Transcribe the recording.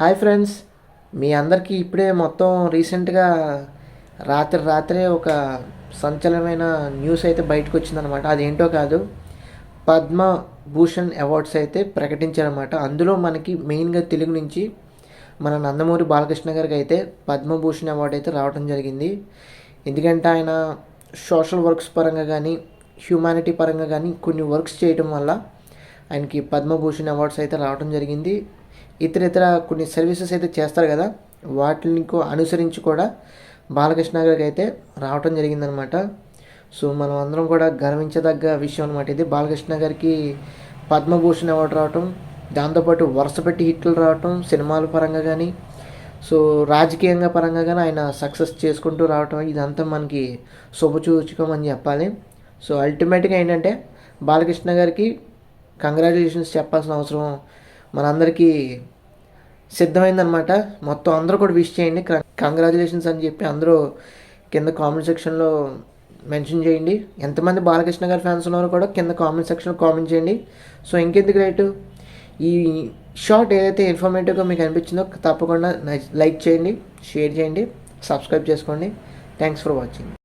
Hi friends, మీ అందరికీ ఇప్పుడే మొత్తం రీసెంట్గా రాత్రే ఒక సంచలనమైన న్యూస్ అయితే బయటకు వచ్చిందనమాట. అదేంటో కాదు, పద్మభూషణ్ అవార్డ్స్ అయితే ప్రకటించారనమాట. అందులో మనకి మెయిన్గా తెలుగు నుంచి మన నందమూరి బాలకృష్ణ గారికి అయితే పద్మభూషణ్ అవార్డు అయితే రావడం జరిగింది. ఎందుకంటే ఆయన సోషల్ వర్క్స్ పరంగా కానీ హ్యూమానిటీ పరంగా కానీ కొన్ని వర్క్స్ చేయడం వల్ల ఆయనకి పద్మభూషణ్ అవార్డ్స్ అయితే రావడం జరిగింది. ఇతర కొన్ని సర్వీసెస్ అయితే చేస్తారు కదా, వాటిని అనుసరించి కూడా బాలకృష్ణ గారికి అయితే రావటం జరిగిందనమాట. సో మనం అందరం కూడా గర్వించదగ్గ విషయం అనమాట ఇది. బాలకృష్ణ గారికి పద్మభూషణ్ అవార్డు రావటం, దాంతోపాటు వరుస పెట్టి హిట్లు రావటం సినిమాల పరంగా కానీ, సో రాజకీయంగా పరంగా కానీ ఆయన సక్సెస్ చేసుకుంటూ రావటం, ఇదంతా మనకి శుభసూచకం అని చెప్పాలి. సో అల్టిమేట్గా ఏంటంటే బాలకృష్ణ గారికి కంగ్రాచులేషన్స్ చెప్పాల్సిన అవసరం మనందరికీ సిద్ధమైందనమాట. మొత్తం అందరూ కూడా విష్ చేయండి, కంగ్రాచులేషన్స్ అని చెప్పి అందరూ కింద కామెంట్ సెక్షన్లో మెన్షన్ చేయండి. ఎంతమంది బాలకృష్ణ గారి ఫ్యాన్స్ ఉన్నారో కూడా కింద కామెంట్ సెక్షన్లో కామెంట్ చేయండి. సో ఇంకెందుకు రైట్, ఈ షార్ట్ ఏదైతే ఇన్ఫర్మేటివ్గా మీకు అనిపించిందో తప్పకుండా లైక్ చేయండి, షేర్ చేయండి, సబ్స్క్రైబ్ చేసుకోండి. Thanks for watching.